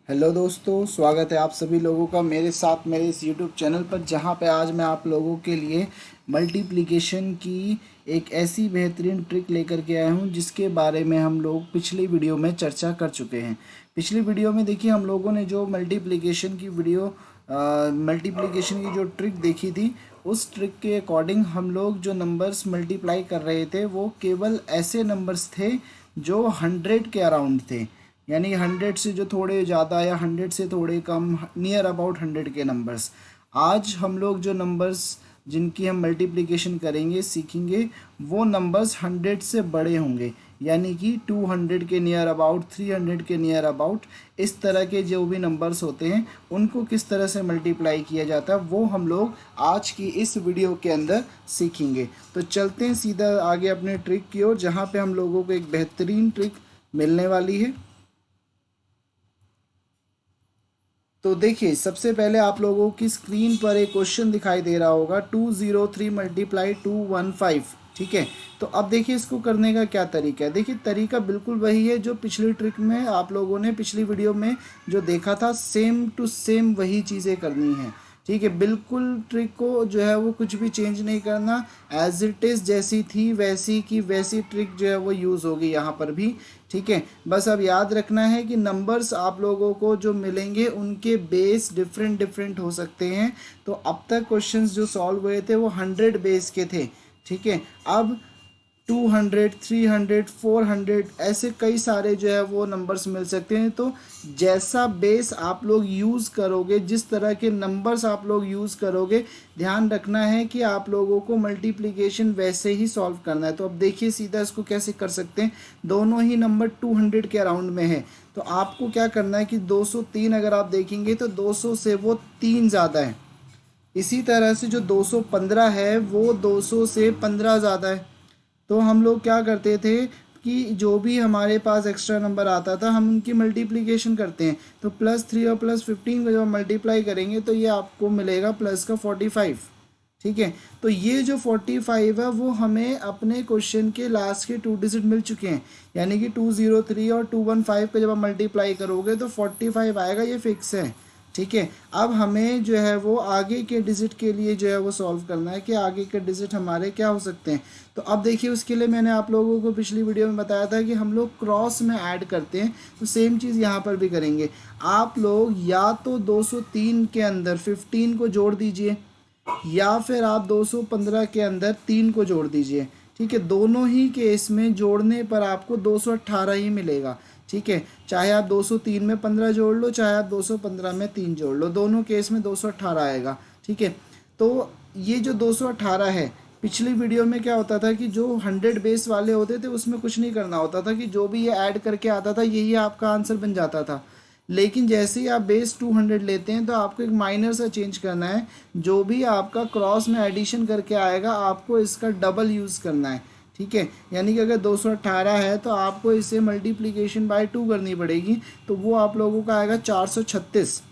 Hello दोस्तों, स्वागत है आप सभी लोगों का मेरे साथ मेरे इस यूट्यूब चैनल पर, जहां पे आज मैं आप लोगों के लिए मल्टीप्लिकेशन की एक ऐसी बेहतरीन ट्रिक लेकर के आया हूं जिसके बारे में हम लोग पिछली वीडियो में चर्चा कर चुके हैं। पिछली वीडियो में देखिए हम लोगों ने जो मल्टीप्लिकेशन की जो ट्रिक देखी थी, उस ट्रिक के अकॉर्डिंग हम लोग जो नंबर्स मल्टीप्लाई कर रहे थे वो केवल ऐसे नंबर्स थे जो 100 के अराउंड थे, यानी 100 से जो थोड़े ज़्यादा या 100 से थोड़े कम, नियर अबाउट 100 के नंबर्स। आज हम लोग जो नंबर्स जिनकी हम मल्टीप्लिकेशन करेंगे सीखेंगे, वो नंबर्स 100 से बड़े होंगे, यानी कि 200 के नियर अबाउट, 300 के नियर अबाउट। इस तरह के जो भी नंबर्स होते हैं उनको किस तरह से मल्टीप्लाई किया जाता है वो हम लोग आज की इस वीडियो के अंदर सीखेंगे। तो चलते हैं सीधा आगे अपने ट्रिक की ओर, जहाँ पे हम लोगों को एक बेहतरीन ट्रिक मिलने वाली है। तो देखिए, सबसे पहले आप लोगों की स्क्रीन पर एक क्वेश्चन दिखाई दे रहा होगा, 203 मल्टीप्लाई 215। ठीक है, तो अब देखिए इसको करने का क्या तरीका है। देखिए तरीका बिल्कुल वही है जो पिछली ट्रिक में आप लोगों ने पिछली वीडियो में जो देखा था, सेम टू सेम वही चीज़ें करनी है। ठीक है, बिल्कुल ट्रिक को जो है वो कुछ भी चेंज नहीं करना, एज इट इज़ जैसी थी वैसी की वैसी ट्रिक जो है वो यूज़ होगी यहाँ पर भी। ठीक है, बस अब याद रखना है कि नंबर्स आप लोगों को जो मिलेंगे उनके बेस डिफरेंट डिफरेंट हो सकते हैं। तो अब तक क्वेश्चंस जो सॉल्व हुए थे वो 100 बेस के थे। ठीक है, अब 200, 300, 400 ऐसे कई सारे जो है वो नंबर्स मिल सकते हैं। तो जैसा बेस आप लोग यूज़ करोगे, जिस तरह के नंबर्स आप लोग यूज़ करोगे, ध्यान रखना है कि आप लोगों को मल्टीप्लिकेशन वैसे ही सॉल्व करना है। तो अब देखिए सीधा इसको कैसे कर सकते हैं। दोनों ही नंबर 200 के अराउंड में है, तो आपको क्या करना है कि 203 अगर आप देखेंगे तो 200 से वो 3 ज़्यादा है। इसी तरह से जो 215 है वो 200 से 15 ज़्यादा है। तो हम लोग क्या करते थे कि जो भी हमारे पास एक्स्ट्रा नंबर आता था हम उनकी मल्टीप्लिकेशन करते हैं। तो +3 और +15 को जब हम मल्टीप्लाई करेंगे तो ये आपको मिलेगा प्लस का 45। ठीक है, तो ये जो 45 है वो हमें अपने क्वेश्चन के लास्ट के 2 डिजिट मिल चुके हैं, यानी कि 203 और 215 को जब आप मल्टीप्लाई करोगे तो 45 आएगा, ये फिक्स है। ठीक है, अब हमें जो है वो आगे के डिजिट के लिए जो है वो सॉल्व करना है कि आगे के डिजिट हमारे क्या हो सकते हैं। तो अब देखिए उसके लिए मैंने आप लोगों को पिछली वीडियो में बताया था कि हम लोग क्रॉस में ऐड करते हैं, तो सेम चीज़ यहाँ पर भी करेंगे। आप लोग या तो 203 के अंदर 15 को जोड़ दीजिए, या फिर आप 215 के अंदर 3 को जोड़ दीजिए। ठीक है, दोनों ही केस में जोड़ने पर आपको 218 ही मिलेगा। ठीक है, चाहे आप 203 में 15 जोड़ लो, चाहे आप 215 में 3 जोड़ लो, दोनों केस में 218 आएगा। ठीक है, तो ये जो 218 है, पिछली वीडियो में क्या होता था कि जो 100 बेस वाले होते थे उसमें कुछ नहीं करना होता था, कि जो भी ये ऐड करके आता था यही आपका आंसर बन जाता था। लेकिन जैसे ही आप बेस 200 लेते हैं तो आपको एक माइनर सा चेंज करना है। जो भी आपका क्रॉस में एडिशन करके आएगा आपको इसका डबल यूज़ करना है। ठीक है, यानी कि अगर 218 है तो आपको इसे मल्टीप्लिकेशन बाय 2 करनी पड़ेगी, तो वो आप लोगों का आएगा 436।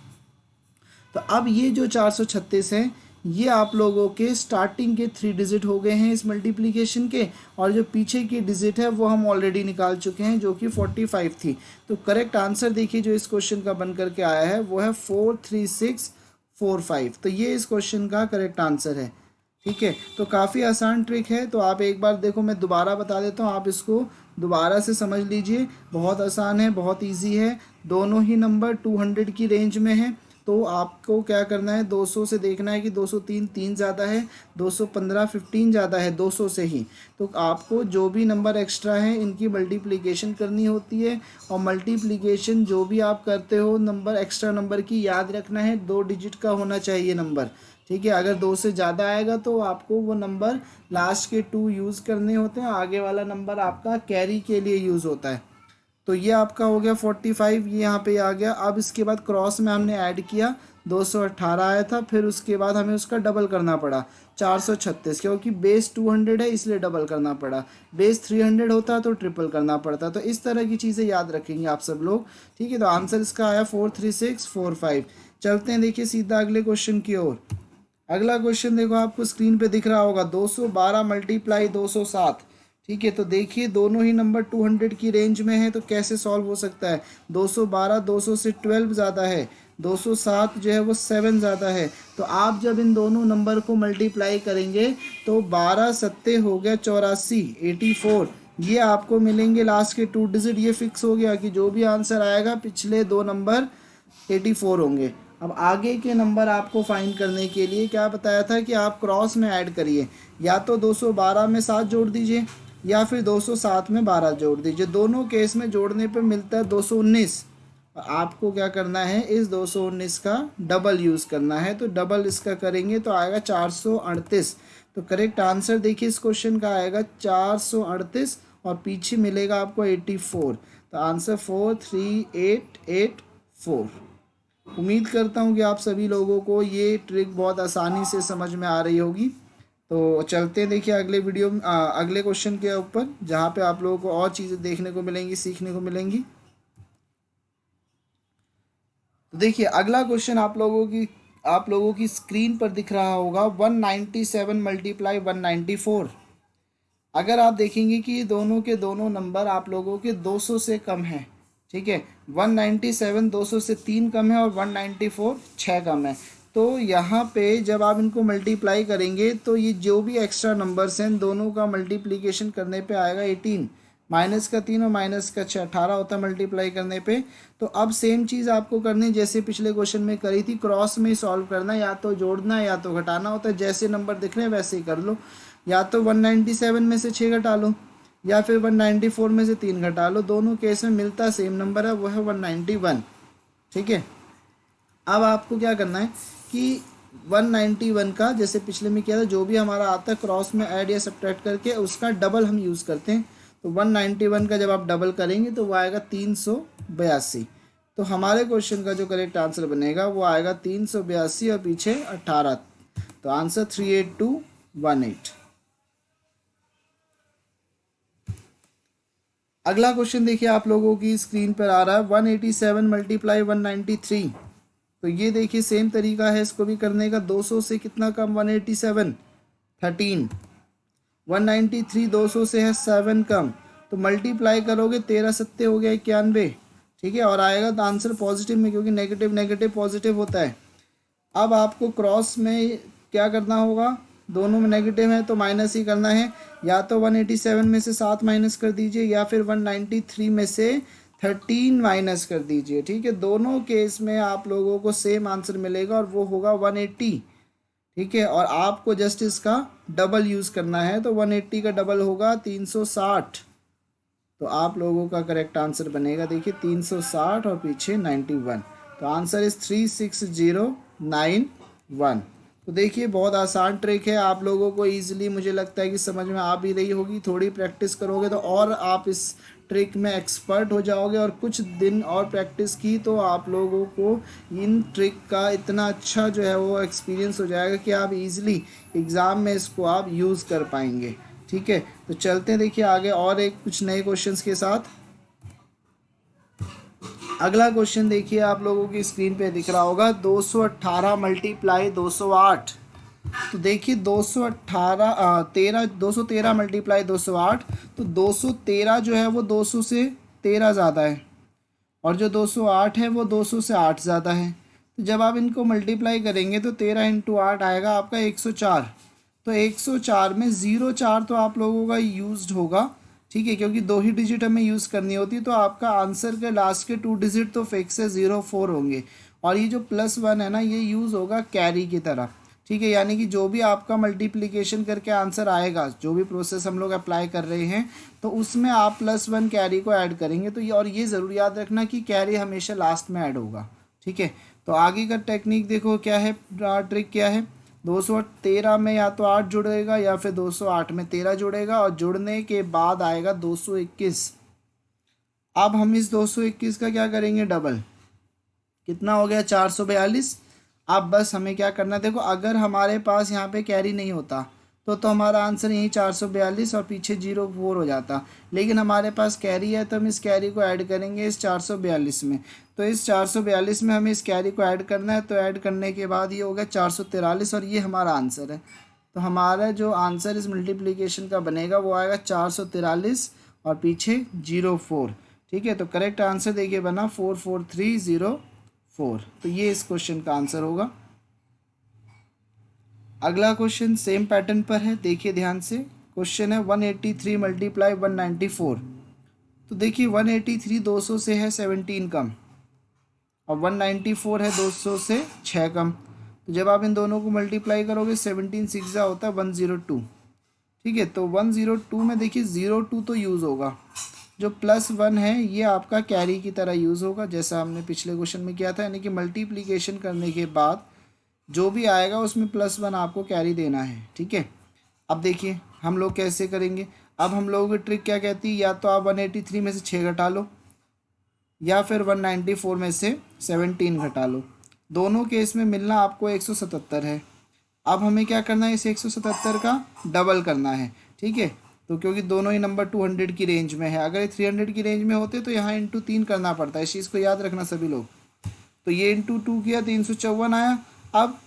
तो अब ये जो 436 है, ये आप लोगों के स्टार्टिंग के 3 डिजिट हो गए हैं इस मल्टीप्लिकेशन के, और जो पीछे की डिजिट है वो हम ऑलरेडी निकाल चुके हैं जो कि 45 थी। तो करेक्ट आंसर देखिए जो इस क्वेश्चन का बन करके आया है वो है 43645। तो ये इस क्वेश्चन का करेक्ट आंसर है। ठीक है, तो काफ़ी आसान ट्रिक है, तो आप एक बार देखो, मैं दोबारा बता देता हूँ, आप इसको दोबारा से समझ लीजिए। बहुत आसान है, बहुत इजी है। दोनों ही नंबर 200 की रेंज में है। तो आपको क्या करना है, 200 से देखना है कि 203 3 ज़्यादा है, 215 15 ज़्यादा है 200 से ही। तो आपको जो भी नंबर एक्स्ट्रा है इनकी मल्टीप्लिकेशन करनी होती है, और मल्टीप्लिकेशन जो भी आप करते हो नंबर एक्स्ट्रा नंबर की, याद रखना है 2 डिजिट का होना चाहिए नंबर। ठीक है, अगर 2 से ज़्यादा आएगा तो आपको वो नंबर लास्ट के 2 यूज़ करने होते हैं, आगे वाला नंबर आपका कैरी के लिए यूज़ होता है। तो ये आपका हो गया 45, ये यहाँ पे आ गया। अब इसके बाद क्रॉस में हमने ऐड किया, 218 आया था, फिर उसके बाद हमें उसका डबल करना पड़ा 436, क्योंकि बेस 200 है इसलिए डबल करना पड़ा। बेस 300 होता तो ट्रिपल करना पड़ता। तो इस तरह की चीज़ें याद रखेंगे आप सब लोग। ठीक है, तो आंसर इसका आया 43645। चलते हैं देखिए सीधा अगले क्वेश्चन की ओर। अगला क्वेश्चन देखो, आपको स्क्रीन पे दिख रहा होगा, 212 मल्टीप्लाई 207। ठीक है, तो देखिए दोनों ही नंबर 200 की रेंज में है, तो कैसे सॉल्व हो सकता है। 212 200 से 12 ज़्यादा है, 207 जो है वो 7 ज़्यादा है। तो आप जब इन दोनों नंबर को मल्टीप्लाई करेंगे तो 12 सत्ते हो गया 84, 84। ये आपको मिलेंगे लास्ट के 2 डिजिट। ये फिक्स हो गया कि जो भी आंसर आएगा पिछले दो नंबर 84 होंगे। अब आगे के नंबर आपको फाइंड करने के लिए क्या बताया था कि आप क्रॉस में ऐड करिए, या तो 212 में 7 जोड़ दीजिए या फिर 207 में 12 जोड़ दीजिए। दोनों केस में जोड़ने पर मिलता है 219। आपको क्या करना है, इस 219 का डबल यूज़ करना है। तो डबल इसका करेंगे तो आएगा 438। तो करेक्ट आंसर देखिए इस क्वेश्चन का आएगा 438, और पीछे मिलेगा आपको 84। तो आंसर 43884। उम्मीद करता हूँ कि आप सभी लोगों को ये ट्रिक बहुत आसानी से समझ में आ रही होगी। तो चलते हैं देखिए अगले वीडियो में, अगले क्वेश्चन के ऊपर, जहाँ पे आप लोगों को और चीज़ें देखने को मिलेंगी, सीखने को मिलेंगी। तो देखिए अगला क्वेश्चन आप लोगों की स्क्रीन पर दिख रहा होगा 197 मल्टीप्लाई 194। अगर आप देखेंगे कि ये दोनों के दोनों नंबर आप लोगों के 200 से कम हैं, ठीक है। 197 200 से 3 कम है और 194 6 कम है। तो यहाँ पे जब आप इनको मल्टीप्लाई करेंगे तो ये जो भी एक्स्ट्रा नंबर्स हैं, इन दोनों का मल्टीप्लिकेशन करने पे आएगा 18। माइनस का 3 और माइनस का 6, 18 होता है मल्टीप्लाई करने पे। तो अब सेम चीज़ आपको करनी जैसे पिछले क्वेश्चन में करी थी, क्रॉस में ही सॉल्व करना, या तो जोड़ना या तो घटाना होता है। जैसे नंबर दिख रहे हैं वैसे ही कर लो, या तो 197 में से 6 घटा लो या फिर 194 में से 3 घटा लो। दोनों केस में मिलता सेम नंबर है, वो है 191। ठीक है, अब आपको क्या करना है कि 191 का जैसे पिछले में किया था, जो भी हमारा आता है क्रॉस में ऐड या सब्ट्रैक्ट करके उसका डबल हम यूज़ करते हैं। तो 191 का जब आप डबल करेंगे तो वो आएगा 382। तो हमारे क्वेश्चन का जो करेक्ट आंसर बनेगा वो आएगा 382 और पीछे 18। तो आंसर 38218। अगला क्वेश्चन देखिए आप लोगों की स्क्रीन पर आ रहा है 187 मल्टीप्लाई 193। तो ये देखिए सेम तरीका है इसको भी करने का। 200 से कितना कम 187, 13। 193 200 से है 7 कम, तो मल्टीप्लाई करोगे 13 सत्ते हो गया 91। ठीक है, और आएगा तो आंसर पॉजिटिव में, क्योंकि नेगेटिव नेगेटिव पॉजिटिव होता है। अब आपको क्रॉस में क्या करना होगा, दोनों में नेगेटिव है तो माइनस ही करना है। या तो 187 में से 7 माइनस कर दीजिए या फिर 193 में से 13 माइनस कर दीजिए। ठीक है, दोनों केस में आप लोगों को सेम आंसर मिलेगा और वो होगा 180। ठीक है, और आपको जस्ट इसका डबल यूज़ करना है। तो 180 का डबल होगा 360। तो आप लोगों का करेक्ट आंसर बनेगा देखिए 360 और पीछे 91। तो आंसर इस 36091। तो देखिए बहुत आसान ट्रिक है, आप लोगों को इजीली मुझे लगता है कि समझ में आ भी रही होगी। थोड़ी प्रैक्टिस करोगे तो और आप इस ट्रिक में एक्सपर्ट हो जाओगे, और कुछ दिन और प्रैक्टिस की तो आप लोगों को इन ट्रिक का इतना अच्छा जो है वो एक्सपीरियंस हो जाएगा कि आप इजीली एग्ज़ाम में इसको आप यूज़ कर पाएंगे। ठीक है, तो चलते हैं देखिए आगे और एक कुछ नए क्वेश्चंस के साथ। अगला क्वेश्चन देखिए आप लोगों की स्क्रीन पे दिख रहा होगा 218 मल्टीप्लाई 208। तो देखिए 213 मल्टीप्लाई 208। तो 213 जो है वो 200 से 13 ज़्यादा है, और जो 208 है वो 200 से 8 ज़्यादा है। तो जब आप इनको मल्टीप्लाई करेंगे तो 13 इंटू 8 आएगा आपका 104। तो 104 में 0 4 तो आप लोगों का यूज्ड होगा। ठीक है, क्योंकि दो ही डिजिट हमें यूज़ करनी होती है। तो आपका आंसर के लास्ट के 2 डिजिट तो फिक्स है, 04 होंगे। और ये जो +1 है ना, ये यूज़ होगा कैरी की तरह। ठीक है, यानी कि जो भी आपका मल्टीप्लिकेशन करके आंसर आएगा, जो भी प्रोसेस हम लोग अप्लाई कर रहे हैं, तो उसमें आप +1 कैरी को ऐड करेंगे। तो ये, और ये ज़रूर याद रखना कि कैरी हमेशा लास्ट में ऐड होगा। ठीक है, तो आगे का टेक्निक देखो क्या है, ट्रिक क्या है। 213 में या तो 8 जुड़ेगा या फिर 208 में 13 जुड़ेगा, और जुड़ने के बाद आएगा 221। अब हम इस 221 का क्या करेंगे, डबल। कितना हो गया 442। अब बस हमें क्या करना है, देखो अगर हमारे पास यहाँ पे कैरी नहीं होता तो हमारा आंसर यही 442 और पीछे 04 हो जाता। लेकिन हमारे पास कैरी है तो हम इस कैरी को ऐड करेंगे इस 442 में। तो इस 442 में हमें इस कैरी को ऐड करना है। तो ऐड करने के बाद ये हो गया 443 और ये हमारा आंसर है। तो हमारा जो आंसर इस मल्टीप्लिकेशन का बनेगा वो आएगा 443 और पीछे 04। ठीक है, तो करेक्ट आंसर देखिए बना 44304। तो ये इस क्वेश्चन का आंसर होगा। अगला क्वेश्चन सेम पैटर्न पर है, देखिए ध्यान से। क्वेश्चन है 183 मल्टीप्लाई 194। तो देखिए 183 200 से है 17 कम, और 194 है 200 से 6 कम। तो जब आप इन दोनों को मल्टीप्लाई करोगे 17 6 होता है 102। ठीक है, तो 102 में देखिए 02 तो यूज़ होगा, जो +1 है ये आपका कैरी की तरह यूज़ होगा, जैसा हमने पिछले क्वेश्चन में किया था। यानी कि मल्टीप्लिकेशन करने के बाद जो भी आएगा उसमें +1 आपको कैरी देना है। ठीक है, अब देखिए हम लोग कैसे करेंगे। अब हम लोगों की ट्रिक क्या कहती है, या तो आप 183 में से 6 घटा लो, या फिर 194 में से 17 घटा लो। दोनों केस में मिलना आपको 177 है। अब हमें क्या करना है, इस 177 का डबल करना है। ठीक है, तो क्योंकि दोनों ही नंबर 200 की रेंज में है, अगर ये 300 की रेंज में होते तो यहाँ इंटू 3 करना पड़ता है। इस चीज़ को याद रखना सभी लोग। तो ये इंटू 2 किया, 354 आया। अब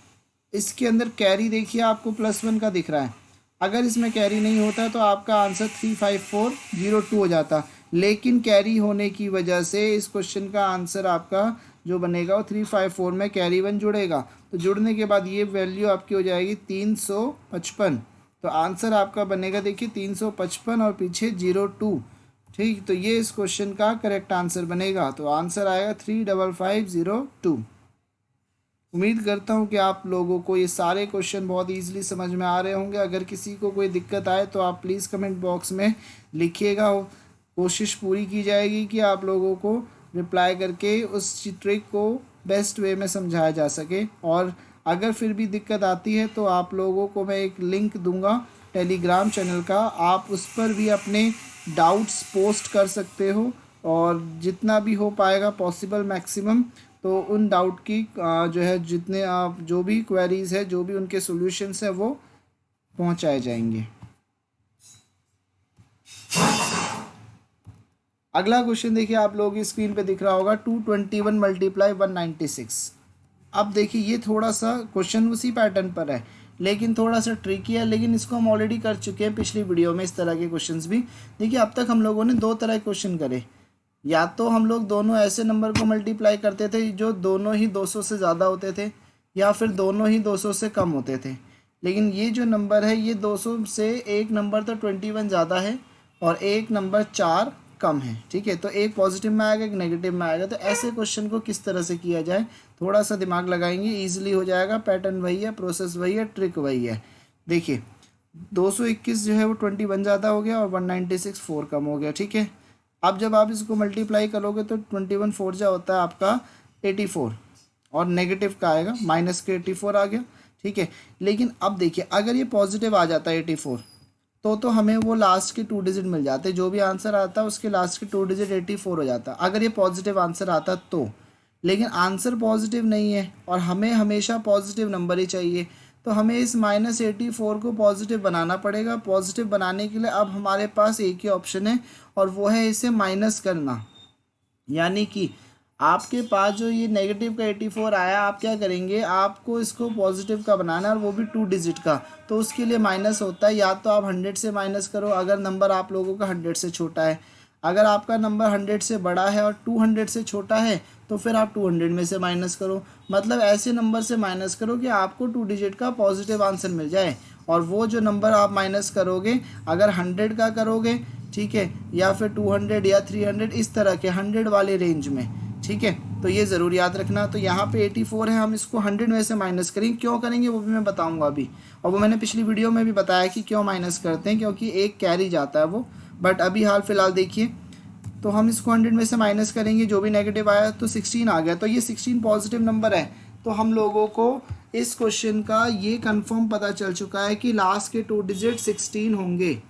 इसके अंदर कैरी देखिए आपको +1 का दिख रहा है। अगर इसमें कैरी नहीं होता तो आपका आंसर 35402 हो जाता, लेकिन कैरी होने की वजह से इस क्वेश्चन का आंसर आपका जो बनेगा वो 354 में कैरी 1 जुड़ेगा। तो जुड़ने के बाद ये वैल्यू आपकी हो जाएगी 355। तो आंसर आपका बनेगा देखिए 355 और पीछे 02। ठीक, तो ये इस क्वेश्चन का करेक्ट आंसर बनेगा। तो आंसर आएगा 35502। उम्मीद करता हूँ कि आप लोगों को ये सारे क्वेश्चन बहुत ईजिली समझ में आ रहे होंगे। अगर किसी को कोई दिक्कत आए तो आप प्लीज़ कमेंट बॉक्स में लिखिएगा। कोशिश पूरी की जाएगी कि आप लोगों को रिप्लाई करके उस ट्रिक को बेस्ट वे में समझाया जा सके। और अगर फिर भी दिक्कत आती है तो आप लोगों को मैं एक लिंक दूंगा टेलीग्राम चैनल का, आप उस पर भी अपने डाउट्स पोस्ट कर सकते हो, और जितना भी हो पाएगा पॉसिबल मैक्सिमम तो उन डाउट की जो है जितने आप जो भी क्वेरीज़ है, जो भी उनके सॉल्यूशंस हैं वो पहुंचाए जाएंगे। अगला क्वेश्चन देखिए आप लोगों की स्क्रीन पे दिख रहा होगा 221 मल्टीप्लाई 196। अब देखिए ये थोड़ा सा क्वेश्चन उसी पैटर्न पर है लेकिन थोड़ा सा ट्रिकी है, लेकिन इसको हम ऑलरेडी कर चुके हैं पिछली वीडियो में। इस तरह के क्वेश्चंस भी देखिए, अब तक हम लोगों ने दो तरह के क्वेश्चन करे। या तो हम लोग दोनों ऐसे नंबर को मल्टीप्लाई करते थे जो दोनों ही 200 से ज़्यादा होते थे, या फिर दोनों ही 200 से कम होते थे। लेकिन ये जो नंबर है ये 200 से एक नंबर तो 21 ज़्यादा है और एक नंबर 4 कम है। ठीक है, तो एक पॉजिटिव में आएगा, एक नेगेटिव में आएगा। तो ऐसे क्वेश्चन को किस तरह से किया जाए, थोड़ा सा दिमाग लगाएंगे, ईजिली हो जाएगा। पैटर्न वही है, प्रोसेस वही है, ट्रिक वही है। देखिए 221 जो है वो 21 ज़्यादा हो गया और 196 4 कम हो गया। ठीक है, अब जब आप इसको मल्टीप्लाई करोगे तो 21 4 जा होता है आपका 84, और नेगेटिव का आएगा माइनस के 84 आ गया। ठीक है, लेकिन अब देखिए अगर ये पॉजिटिव आ जाता है 84 तो हमें वो लास्ट के 2 डिजिट मिल जाते, जो भी आंसर आता है उसके लास्ट के 2 डिजिट 84 हो जाता अगर ये पॉजिटिव आंसर आता तो। लेकिन आंसर पॉजिटिव नहीं है और हमें हमेशा पॉजिटिव नंबर ही चाहिए, तो हमें इस -84 को पॉजिटिव बनाना पड़ेगा। पॉजिटिव बनाने के लिए अब हमारे पास एक ही ऑप्शन है और वो है इसे माइनस करना। यानी कि आपके पास जो ये नेगेटिव का 84 आया, आप क्या करेंगे, आपको इसको पॉजिटिव का बनाना है और वो भी 2 डिजिट का। तो उसके लिए माइनस होता है, या तो आप 100 से माइनस करो अगर नंबर आप लोगों का 100 से छोटा है। अगर आपका नंबर 100 से बड़ा है और 200 से छोटा है तो फिर आप 200 में से माइनस करो। मतलब ऐसे नंबर से माइनस करो कि आपको 2 डिजिट का पॉजिटिव आंसर मिल जाए। और वो जो नंबर आप माइनस करोगे, अगर 100 का करोगे, ठीक है, या फिर 200 या 300, इस तरह के 100 वाले रेंज में। ठीक है, तो ये ज़रूर याद रखना। तो यहाँ पे 84 है, हम इसको 100 में से माइनस करेंगे। क्यों करेंगे वो भी मैं बताऊँगा अभी, और वो मैंने पिछली वीडियो में भी बताया कि क्यों माइनस करते हैं, क्योंकि एक कैरी जाता है वो। बट अभी हाल फिलहाल देखिए, तो हम इसको 100 में से माइनस करेंगे, जो भी नेगेटिव आया तो 16 आ गया। तो ये 16 पॉजिटिव नंबर है। तो हम लोगों को इस क्वेश्चन का ये कंफर्म पता चल चुका है कि लास्ट के 2 डिजिट 16 होंगे।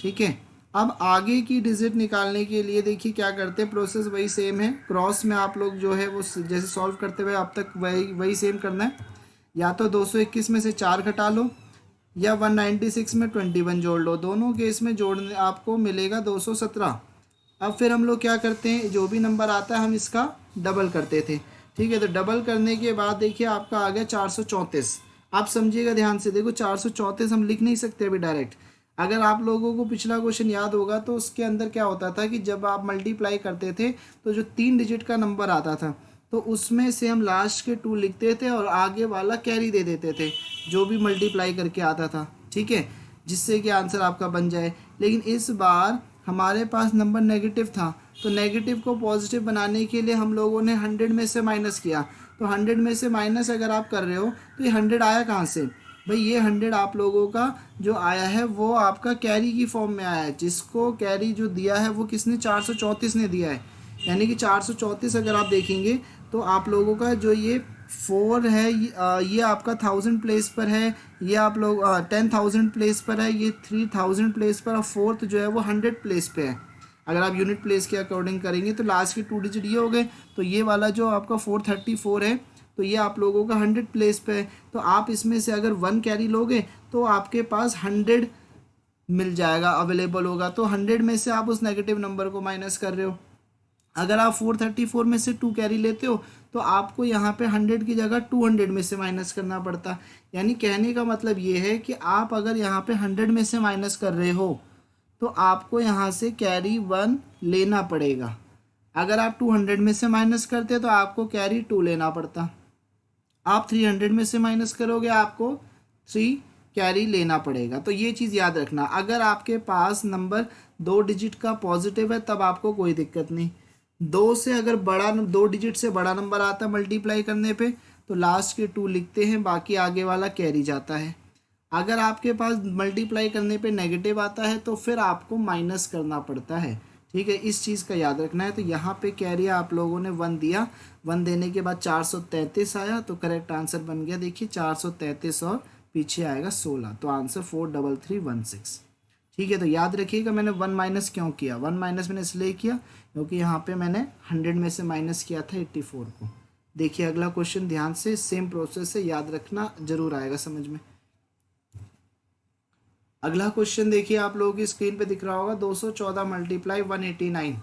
ठीक है, अब आगे की डिजिट निकालने के लिए देखिए क्या करते हैं, प्रोसेस वही सेम है। क्रॉस में आप लोग जो है वो जैसे सॉल्व करते हुए अब तक वही सेम करना है। या तो 221 में से 4 घटा लो, या 196 में 21 जोड़ लो। दोनों केस में जोड़ने आपको मिलेगा 217। अब फिर हम लोग क्या करते हैं, जो भी नंबर आता है हम इसका डबल करते थे। ठीक है, तो डबल करने के बाद देखिए आपका आ गया 434। आप समझिएगा ध्यान से, देखो 434 हम लिख नहीं सकते अभी डायरेक्ट। अगर आप लोगों को पिछला क्वेश्चन याद होगा तो उसके अंदर क्या होता था कि जब आप मल्टीप्लाई करते थे तो जो 3 डिजिट का नंबर आता था तो उसमें से हम लास्ट के 2 लिखते थे और आगे वाला कैरी दे देते थे जो भी मल्टीप्लाई करके आता था, ठीक है, जिससे कि आंसर आपका बन जाए। लेकिन इस बार हमारे पास नंबर नेगेटिव था, तो नेगेटिव को पॉजिटिव बनाने के लिए हम लोगों ने 100 में से माइनस किया। तो 100 में से माइनस अगर आप कर रहे हो तो ये 100 आया कहाँ से भाई? ये 100 आप लोगों का जो आया है वो आपका कैरी की फॉर्म में आया है, जिसको कैरी जो दिया है वो किसने? 434 ने दिया है। यानी कि 434 अगर आप देखेंगे तो आप लोगों का जो ये 4 है ये आपका 1000 प्लेस पर है, ये आप लोग 10,000 प्लेस पर है, ये 3000 प्लेस पर, और फोर्थ जो है वो 100 प्लेस पे है। अगर आप यूनिट प्लेस के अकॉर्डिंग करेंगे तो लास्ट के 2 डिजिट ये हो गए। तो ये वाला जो आपका 434 है तो ये आप लोगों का 100 प्लेस पे है। तो आप इसमें से अगर 1 कैरी लोगे तो आपके पास 100 मिल जाएगा, अवेलेबल होगा। तो 100 में से आप उस नेगेटिव नंबर को माइनस कर रहे हो। अगर आप 434 में से 2 कैरी लेते हो तो आपको यहाँ पे 100 की जगह 200 में से माइनस करना पड़ता। यानी कहने का मतलब ये है कि आप अगर यहाँ पे 100 में से माइनस कर रहे हो तो आपको यहाँ से कैरी 1 लेना पड़ेगा। अगर आप 200 में से माइनस करते तो आपको कैरी 2 लेना पड़ता। आप 300 में से माइनस करोगे आपको 3 कैरी लेना पड़ेगा। तो ये चीज़ याद रखना। अगर आपके पास नंबर 2 डिजिट का पॉजिटिव है तब आपको कोई दिक्कत नहीं। 2 से अगर बड़ा 2 डिजिट से बड़ा नंबर आता है मल्टीप्लाई करने पे तो लास्ट के 2 लिखते हैं, बाकी आगे वाला कैरी जाता है। अगर आपके पास मल्टीप्लाई करने पे नेगेटिव आता है तो फिर आपको माइनस करना पड़ता है, ठीक है, इस चीज़ का याद रखना है। तो यहाँ पे कैरी आप लोगों ने 1 दिया, 1 देने के बाद 433 आया तो करेक्ट आंसर बन गया। देखिए 433 और पीछे आएगा 16, तो आंसर 43316, ठीक है। तो याद रखिएगा मैंने 1 माइनस क्यों किया। 1 माइनस मैंने इसलिए किया क्योंकि यहाँ पे मैंने 100 में से माइनस किया था 84 को। देखिए अगला क्वेश्चन ध्यान से, सेम प्रोसेस से याद रखना, जरूर आएगा समझ में। अगला क्वेश्चन देखिए आप लोगों की स्क्रीन पे दिख रहा होगा, 214 मल्टीप्लाई 189।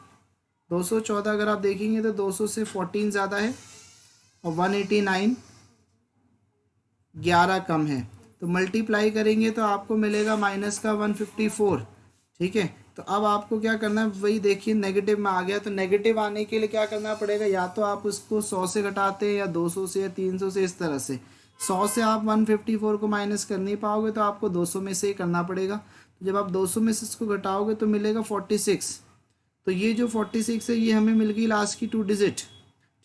214 अगर आप देखेंगे तो 200 से 14 ज़्यादा है और 189 11 कम है। तो मल्टीप्लाई करेंगे तो आपको मिलेगा माइनस का 154, ठीक है। तो अब आपको क्या करना है, वही देखिए नेगेटिव में आ गया। तो नेगेटिव आने के लिए क्या करना पड़ेगा, या तो आप उसको 100 से घटाते हैं या 200 से या 300 से, इस तरह से। 100 से आप 154 को माइनस कर नहीं पाओगे तो आपको 200 में से ही करना पड़ेगा। तो जब आप 200 में से इसको घटाओगे तो मिलेगा 46। तो ये जो 46 है ये हमें मिल गई लास्ट की 2 डिजिट,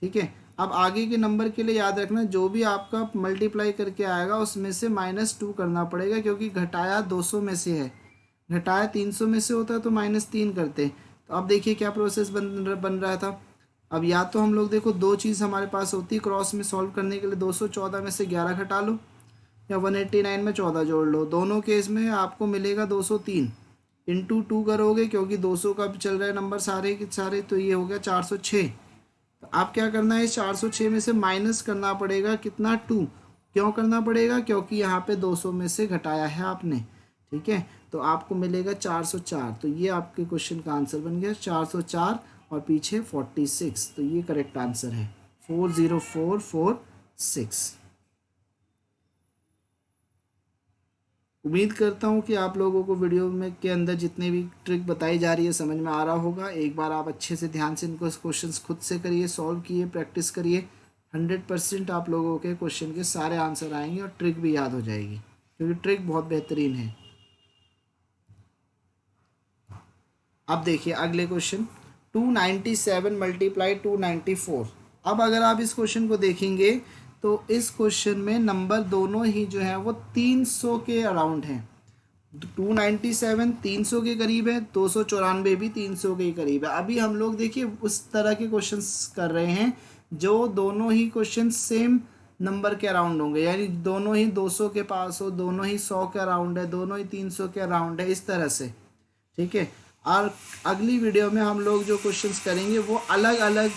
ठीक है। अब आगे के नंबर के लिए याद रखना, जो भी आपका मल्टीप्लाई करके आएगा उसमें से -2 करना पड़ेगा, क्योंकि घटाया 200 में से है, घटाया 300 में से होता तो -3 करते। तो अब देखिए क्या प्रोसेस बन रहा था। अब या तो हम लोग देखो, दो चीज़ हमारे पास होती है क्रॉस में सॉल्व करने के लिए, 214 में से 11 घटा लो या 189 में 14 जोड़ लो। दोनों केस में आपको मिलेगा 203, इंटू 2 करोगे क्योंकि 200 का चल रहा है नंबर सारे के सारे, तो ये हो गया 406। तो आप क्या करना है, इस 406 में से माइनस करना पड़ेगा कितना, 2। क्यों करना पड़ेगा, क्योंकि यहाँ पे 200 में से घटाया है आपने, ठीक है। तो आपको मिलेगा 404। तो ये आपके क्वेश्चन का आंसर बन गया 404 और पीछे 46। तो ये करेक्ट आंसर है 40446। उम्मीद करता हूँ कि आप लोगों को वीडियो में के अंदर जितने भी ट्रिक बताई जा रही है समझ में आ रहा होगा। एक बार आप अच्छे से ध्यान से इनको क्वेश्चंस खुद से करिए, सॉल्व किए, प्रैक्टिस करिए। 100% आप लोगों के क्वेश्चन के सारे आंसर आएंगे और ट्रिक भी याद हो जाएगी, क्योंकि ट्रिक बहुत बेहतरीन है। अब देखिए अगले क्वेश्चन, 297 मल्टीप्लाई 294। अब अगर आप इस क्वेश्चन को देखेंगे तो इस क्वेश्चन में नंबर दोनों ही जो है वो 300 के अराउंड हैं। 297 300 के करीब है, 294 भी 300 के करीब है। अभी हम लोग देखिए उस तरह के क्वेश्चंस कर रहे हैं जो दोनों ही क्वेश्चन सेम नंबर के अराउंड होंगे, यानी दोनों ही 200 के पास हो, दोनों ही 100 के अराउंड है, दोनों ही 300 के अराउंड है, इस तरह से, ठीक है। और अगली वीडियो में हम लोग जो क्वेश्चंस करेंगे वो अलग अलग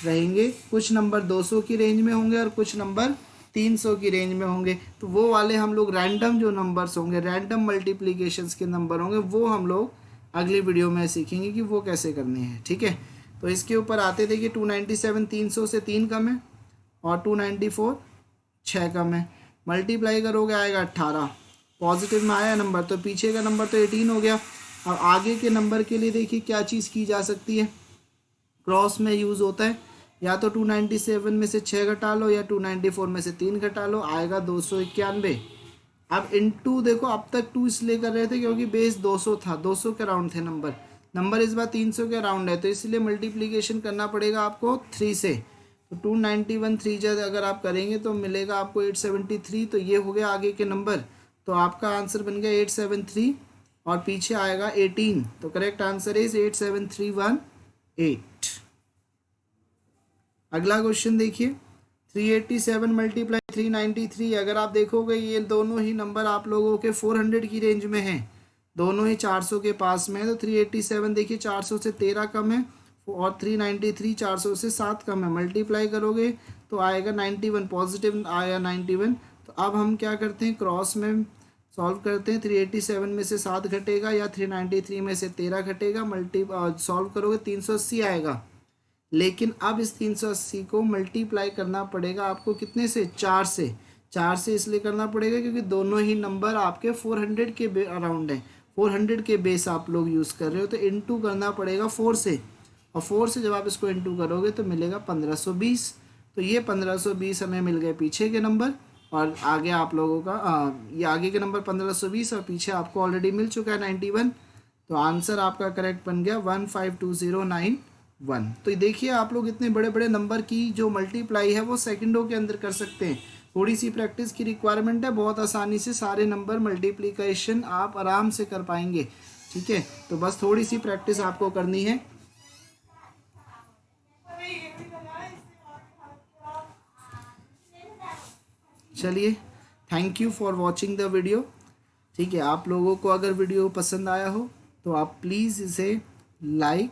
रहेंगे। कुछ नंबर 200 की रेंज में होंगे और कुछ नंबर 300 की रेंज में होंगे। तो वो वाले हम लोग रैंडम जो नंबर्स होंगे, रैंडम मल्टीप्लिकेशंस के नंबर होंगे, वो हम लोग अगली वीडियो में सीखेंगे कि वो कैसे करने हैं, ठीक है। तो इसके ऊपर आते देखिए 297 300 से 3 कम है और 294 6 कम है। मल्टीप्लाई करोगे आएगा 18, पॉजिटिव में आया नंबर तो पीछे का नंबर तो 18 हो गया। अब आगे के नंबर के लिए देखिए क्या चीज़ की जा सकती है, क्रॉस में यूज़ होता है, या तो 297 में से 6 घटा लो या 294 में से 3 घटा लो, आएगा 291। अब इनटू देखो, अब तक 2 इसलिए कर रहे थे क्योंकि बेस 200 था, 200 के राउंड थे नंबर इस बार 300 के राउंड है, तो इसलिए मल्टीप्लिकेशन करना पड़ेगा आपको 3 से। तो 291 3 जब अगर आप करेंगे तो मिलेगा आपको 873, तो ये हो गया आगे के नंबर। तो आपका आंसर बन गया 873 और पीछे आएगा 18, तो करेक्ट आंसर इज 87318। अगला क्वेश्चन देखिए, 387 मल्टीप्लाई 393, अगर आप देखोगे ये दोनों ही नंबर आप लोगों के 400 की रेंज में हैं, दोनों ही 400 के पास में है। तो 387 देखिए 400 से 13 कम है और 393 400 से 7 कम है, मल्टीप्लाई करोगे तो आएगा 91, पॉजिटिव आया 91। तो अब हम क्या करते हैं, क्रॉस में सॉल्व करते हैं, 387 में से 7 घटेगा या 393 में से 13 घटेगा, सॉल्व करोगे 380 आएगा। लेकिन अब इस 380 को मल्टीप्लाई करना पड़ेगा आपको कितने से, 4 से। 4 से इसलिए करना पड़ेगा क्योंकि दोनों ही नंबर आपके 400 के अराउंड हैं, 400 के बेस आप लोग यूज़ कर रहे हो, तो इनटू करना पड़ेगा 4 से, और 4 से जब आप इसको इनटू करोगे तो मिलेगा 1520। तो ये 1520 हमें मिल गए पीछे के नंबर, और आगे आप लोगों का ये आगे के नंबर 1520 और पीछे आपको ऑलरेडी मिल चुका है 91। तो आंसर आपका करेक्ट बन गया 152091। तो देखिए आप लोग इतने बड़े बड़े नंबर की जो मल्टीप्लाई है वो सेकंडों के अंदर कर सकते हैं, थोड़ी सी प्रैक्टिस की रिक्वायरमेंट है, बहुत आसानी से सारे नंबर मल्टीप्लिकेशन आप आराम से कर पाएंगे। ठीक है, तो बस थोड़ी सी प्रैक्टिस आपको करनी है। चलिए, thank you for watching the video. ठीक है, आप लोगों को अगर वीडियो पसंद आया हो तो आप प्लीज़ इसे लाइक,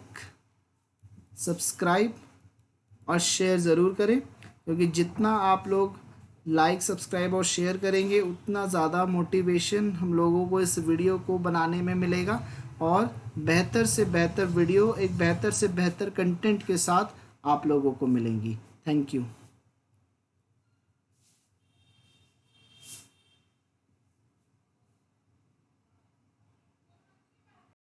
सब्सक्राइब और शेयर ज़रूर करें, क्योंकि जितना आप लोग लाइक, सब्सक्राइब और शेयर करेंगे उतना ज़्यादा मोटिवेशन हम लोगों को इस वीडियो को बनाने में मिलेगा, और बेहतर से बेहतर वीडियो, एक बेहतर से बेहतर कंटेंट के साथ आप लोगों को मिलेंगी। Thank you.